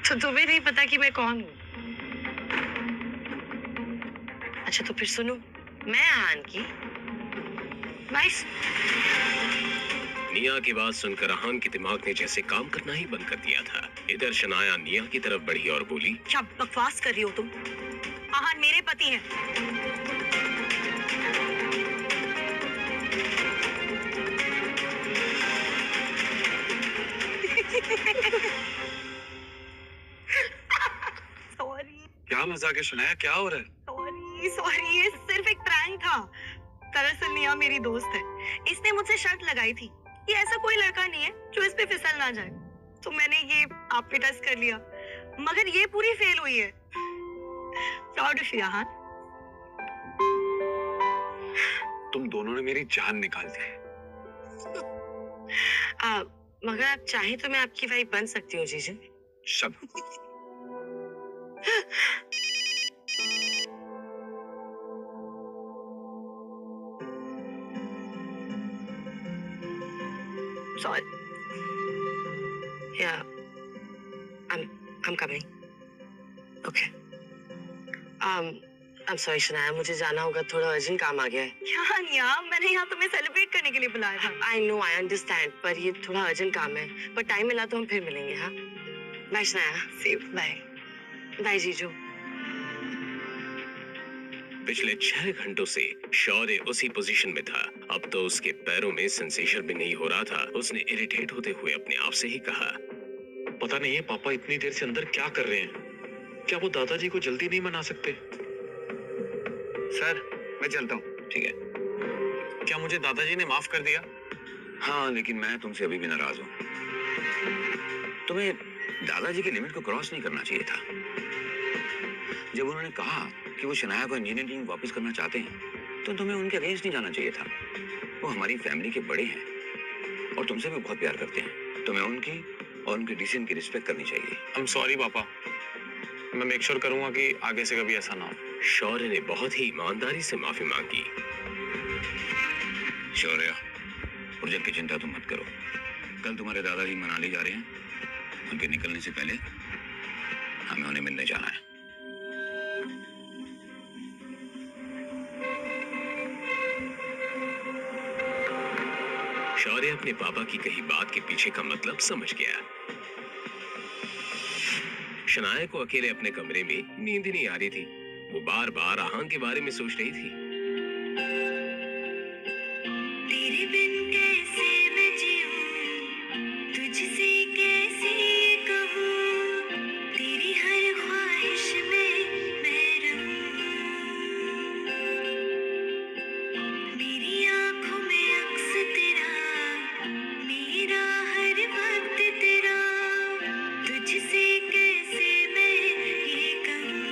तो तुम्हें नहीं पता कि मैं कौन हूँ? अच्छा तो फिर सुनो, मैं आहान की वाइफ। निया की बात सुनकर आहान के दिमाग ने जैसे काम करना ही बंद कर दिया था। इधर शनाया निया की तरफ बढ़ी और बोली, क्या बकवास कर रही हो तुम? आहान मेरे पति हैं। सॉरी। क्या मजाक है शनाया, क्या हो रहा है? सॉरी, ये सिर्फ एक प्रैंक था। दरअसल निया मेरी दोस्त है। इसने मुझसे शर्त लगाई थी कि ऐसा कोई लड़का नहीं है जो इस पे फिसल ना जाए। तो मैंने ये आप पे टेस्ट कर लिया, मगर ये पूरी फेल हुई है। Proud of you Aahan. तुम दोनों ने मेरी जान निकाल दी। मगर आप चाहे तो मैं आपकी वाइफ बन सकती हूँ जीजू। शब Sorry. Yeah, I'm coming. Okay. I'm sorry Shanaya, मुझे जाना होगा, थोड़ा अर्जेंट काम आ गया है। क्या निया, मैंने यहाँ तुम्हें सेलिब्रेट करने के लिए बुलाया था। I know, I understand, पर ये थोड़ा अर्जेंट काम है। पर टाइम मिला तो हम फिर मिलेंगे, हाँ? Bye Shanaya. Safe bye. Bye जीजू। पिछले 6 घंटों से शौर्य उसी पोजीशन में था। अब तो उसके पैरों में सेंसेशन भी नहीं हो रहा था। उसने इरिटेट होते हुए अपने आप से ही कहा, पता नहीं है पापा इतनी देर से अंदर क्या कर रहे हैं। क्या वो दादाजी को जल्दी नहीं मना सकते? सर मैं चलता हूँ। ठीक है। क्या मुझे दादाजी ने माफ कर दिया? हाँ, लेकिन मैं तुमसे अभी भी नाराज हूँ। तुम्हें दादाजी की लिमिट को क्रॉस नहीं करना चाहिए था। जब उन्होंने कहा कि वो शनाया को इंजीनियरिंग वापस करना चाहते हैं, तो तुम्हें उनके अगेंस्ट नहीं जाना चाहिए था। वो हमारी फैमिली के बड़े हैं और तुमसे भी बहुत प्यार करते हैं। तुम्हें उनकी और उनके डिसीजन की रिस्पेक्ट करनी चाहिए। आई एम सॉरी पापा, मैं मेक श्योर करूंगा कि आगे से कभी ऐसा ना हो। शौर्य ने बहुत ही ईमानदारी से माफी मांगी। शौर्य, प्रोजेक्ट की चिंता तुम मत करो। कल तुम्हारे दादाजी मनाली जा रहे हैं। उनके निकलने से पहले हमें उन्हें मिलने जाना है। शौर्य अपने पापा की कही बात के पीछे का मतलब समझ गया। शनाया को अकेले अपने कमरे में नींद ही नहीं आ रही थी। वो बार बार आहान के बारे में सोच रही थी। तेरे बिन कैसे मैं जीऊं, तुझसे कैसे कहूं, तेरी हर ख्वाहिश में मैं रहूं। मेरी आंखों में अक्स तेरा, मेरा हर वक्त तेरा, तुझसे कैसे मैं ये कहूं।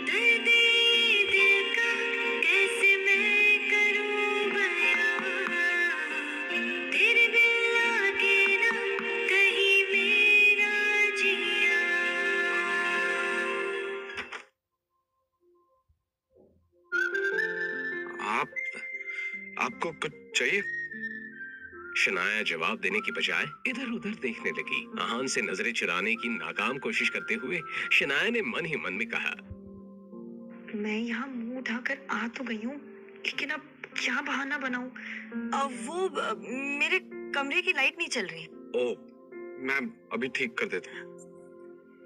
दर्द ये दिल का कैसे मैं करूं बयां, तेरे बिन लागे ना कहीं मेरा जिया। आपको कुछ चाहिए? शनाया जवाब देने की बजाय इधर उधर देखने लगी। आहान से नजरें चुराने की नाकाम कोशिश करते हुए शनाया ने मन ही मन में कहा, मैं यहाँ मुंह उठाकर आ तो गई हूँ, लेकिन अब क्या बहाना बनाऊं? मेरे कमरे की लाइट नहीं चल रही है। ओ, मैं अभी ठीक कर देता हूँ।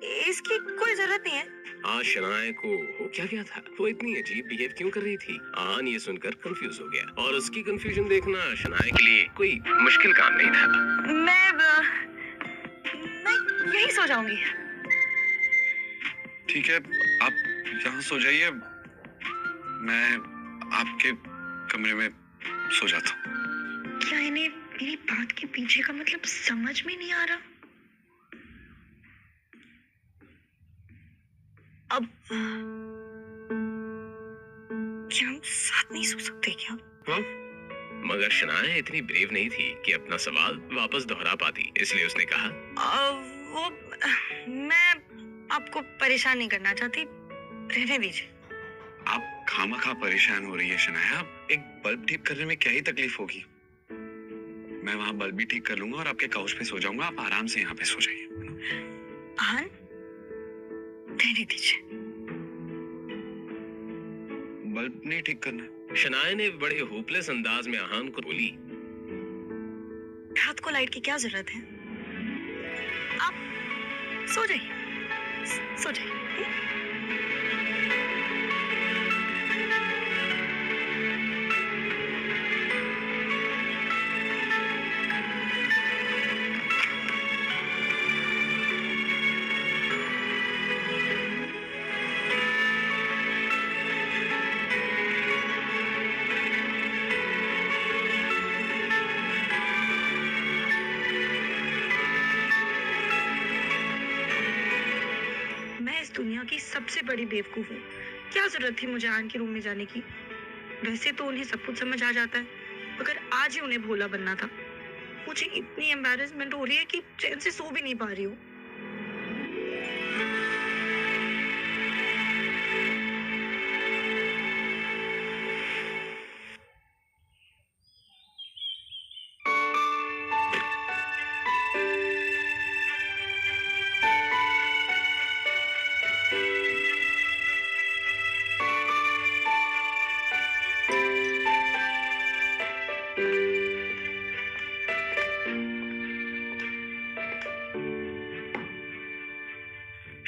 इसकी कोई जरूरत नहीं है। आज शनाया को हो क्या गया था? वो इतनी अजीब बिहेव क्यों कर रही थी? आहान ये सुनकर कंफ्यूज हो गया, और उसकी कंफ्यूजन देखना शनाया के लिए कोई मुश्किल काम नहीं था। मैं यही सो जाऊंगी। ठीक है, आप यहाँ सो जाइए, मैं आपके कमरे में सो जाता हूँ। क्या इन्हें मेरी बात के पीछे का मतलब समझ में नहीं आ रहा? अब क्या हम साथ नहीं सो सकते क्या? हाँ? मगर शनाया इतनी ब्रेव नहीं थी कि अपना सवाल वापस दोहरा पाती, इसलिए उसने कहा, मैं आपको परेशान नहीं करना चाहती, रहने दीजिए। आप खामखा परेशान हो रही है शनाया। एक बल्ब ठीक करने में क्या ही तकलीफ होगी? मैं वहां बल्ब भी ठीक कर लूंगा और आपके काउच पे सो जाऊंगा। आप आराम से यहाँ पे सो जाइए। आहान, रहने दीजिए। बल्ब नहीं ठीक करना। शनाया ने बड़े होपलेस अंदाज में आहान को बोली, रात को लाइट की क्या जरूरत है? आप सो जाइए, सो जाइए। दुनिया की सबसे बड़ी बेवकूफ हूँ। क्या जरूरत थी मुझे आन के रूम में जाने की? वैसे तो उन्हें सब कुछ समझ आ जाता है, मगर आज ही उन्हें भोला बनना था। मुझे इतनी एम्बैरेसमेंट हो रही है कि चैन से सो भी नहीं पा रही हूँ।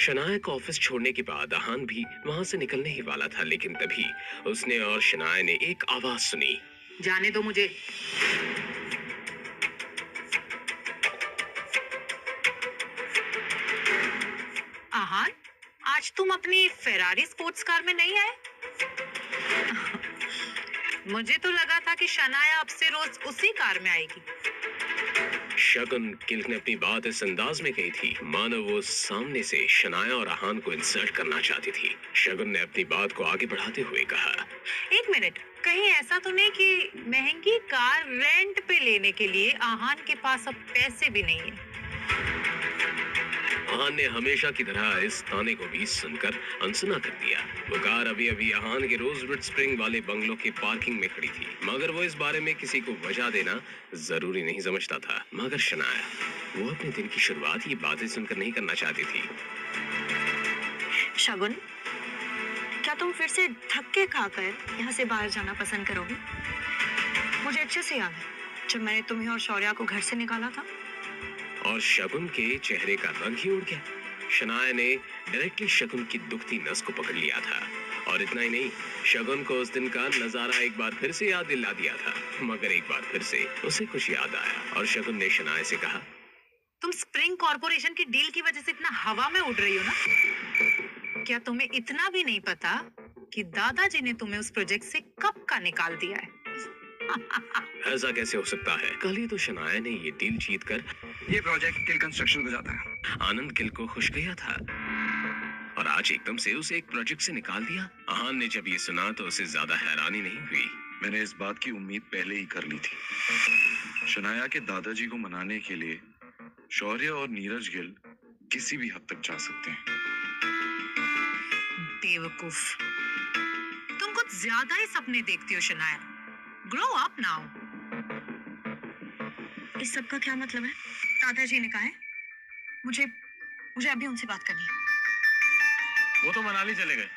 शनाया को ऑफिस छोड़ने के बाद आहान भी वहां से निकलने ही वाला था, लेकिन तभी उसने और शनाया ने एक आवाज सुनी। जाने दो मुझे। आहान, आज तुम अपनी फेरारी स्पोर्ट्स कार में नहीं आए? मुझे तो लगा था कि शनाया अब से रोज उसी कार में आएगी। शगुन गिल ने अपनी बात इस अंदाज में कही थी मानो वो सामने से शनाया और आहान को इंसल्ट करना चाहती थी। शगुन ने अपनी बात को आगे बढ़ाते हुए कहा, एक मिनट, कहीं ऐसा तो नहीं कि महंगी कार रेंट पे लेने के लिए आहान के पास अब पैसे भी नहीं है? आहान ने हमेशा की तरह इस ताने को भी सुनकर अनसुना कर दिया। वो कार अभी अभी आहान के रोजवुड स्प्रिंग वाले बंगलों के पार्किंग में खड़ी थी, मगर वो इस बारे में किसी को वजह देना जरूरी नहीं समझता था। मगर शनाया, वो अपने दिन की शुरुआत ये बातें सुनकर नहीं करना चाहती थी। शगुन, क्या तुम फिर से धक्के खाकर यहाँ से बाहर जाना पसंद करोगे? मुझे अच्छे से याद है जब मैंने तुम्हें और शौर्या को घर से निकाला था। और शगुन के चेहरे का रंग ही उड़ गया। शनाया ने डायरेक्टली शगुन की दुखती नस को पकड़ लिया था, और इतना ही नहीं, शगुन को उस दिन का नजारा एक बार फिर से याद दिला दिया था। मगर एक बार फिर से उसे कुछ याद आया और शगुन ने शनाया से कहा, तुम स्प्रिंग कॉर्पोरेशन की डील की वजह से इतना हवा में उड़ रही हो ना? क्या तुम्हें इतना भी नहीं पता कि दादाजी ने तुम्हें उस प्रोजेक्ट से कब का निकाल दिया है? ऐसा कैसे हो सकता है? कल ही तो शनाया ने ये डील जीतकर ये प्रोजेक्ट किल कंस्ट्रक्शन को जाता है। आनंद किल को खुश किया था, और आज एकदम से उसे एक प्रोजेक्ट से निकाल दिया। आहान ने जब ये सुना तो उसे ज्यादा हैरानी नहीं हुई। मैंने इस बात की उम्मीद पहले ही कर ली थी। शनाया के दादाजी को मनाने के लिए शौर्य और नीरज गिल किसी भी हद तक जा सकते हैं। बेवकूफ, तुम कुछ ज्यादा ही सपने देखती हो शनाया। Grow up now. इस सब का क्या मतलब है? दादाजी ने कहा है मुझे अभी उनसे बात करनी है। वो तो मनाली चले गए,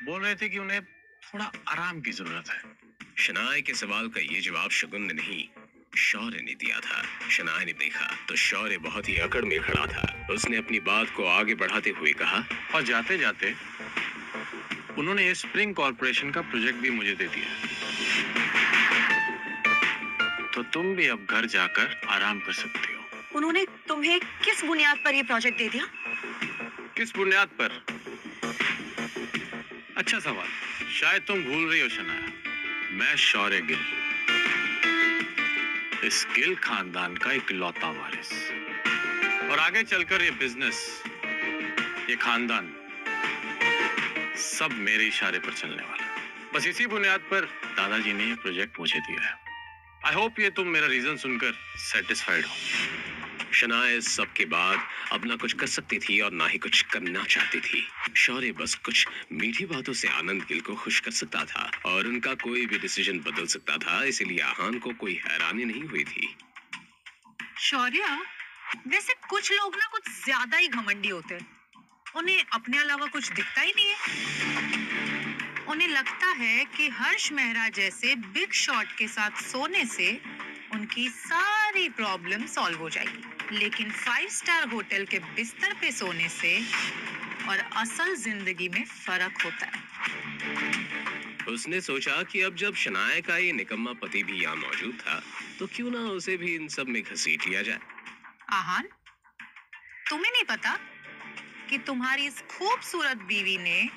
बोल रहे थे कि उन्हें थोड़ा आराम की जरूरत है। शनाया के सवाल का ये जवाब शगुन ने नहीं, शौर्य ने दिया था। शनाया ने देखा तो शौर्य बहुत ही अकड़ में खड़ा था। उसने अपनी बात को आगे बढ़ाते हुए कहा, और जाते जाते उन्होंने ये स्प्रिंग कॉर्पोरेशन का प्रोजेक्ट भी मुझे दे दिया, तो तुम भी अब घर जाकर आराम कर सकती हो। उन्होंने तुम्हें किस बुनियाद पर ये प्रोजेक्ट दे दिया? किस बुनियाद पर? अच्छा सवाल। शायद तुम भूल रही हो शनाया, मैं शौर्य गिल, इस गिल खानदान का इकलौता वारिस, और आगे चलकर ये बिजनेस, ये खानदान सब मेरे इशारे पर चलने वाला। बस इसी बुनियाद पर दादाजी ने ये प्रोजेक्ट मुझे दिया है। आई होप ये तुम मेरा रीजन सुनकर सेटिस्फाइड हो। शनाया इस सब के बाद अब ना कुछ कर सकती थी और ना ही कुछ करना चाहती थी। शौर्य बस कुछ मीठी बातों से आनंद गिल को खुश कर सकता था और उनका कोई भी डिसीजन बदल सकता था, इसीलिए आहान को कोई हैरानी नहीं हुई थी। शौर्य, वैसे कुछ लोग ना कुछ ज्यादा ही घमंडी होते हैं। उन्हें अपने अलावा कुछ दिखता ही नहीं है। उन्हें लगता है कि हर्ष मेहरा जैसे बिग शॉट के साथ सोने से उनकी सारी प्रॉब्लम सॉल्व हो जाएगी, लेकिन 5 स्टार होटल के बिस्तर पे सोने से और असल जिंदगी में फर्क होता है। उसने सोचा कि अब जब शनाया का ये निकम्मा पति भी यहाँ मौजूद था, तो क्यों ना उसे भी इन सब में घसीट लिया जाए। आहान, तुम्हें नहीं पता कि तुम्हारी इस खूबसूरत बीवी ने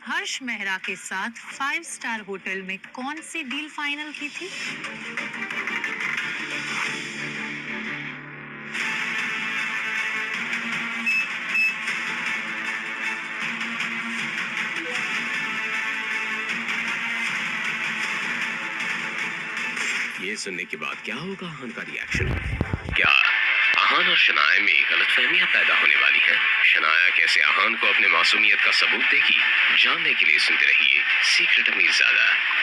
हर्ष मेहरा के साथ 5 स्टार होटल में कौन सी डील फाइनल की थी? ये सुनने के बाद क्या होगा आहान का रिएक्शन? क्या आहान और शनाया में गलतफहमियां पैदा होने वाली हैं? शनाया कैसे आहान को अपने मासूमियत का सबूत देगी? जानने के लिए सुनते रहिए सीक्रेट अमीरजादा।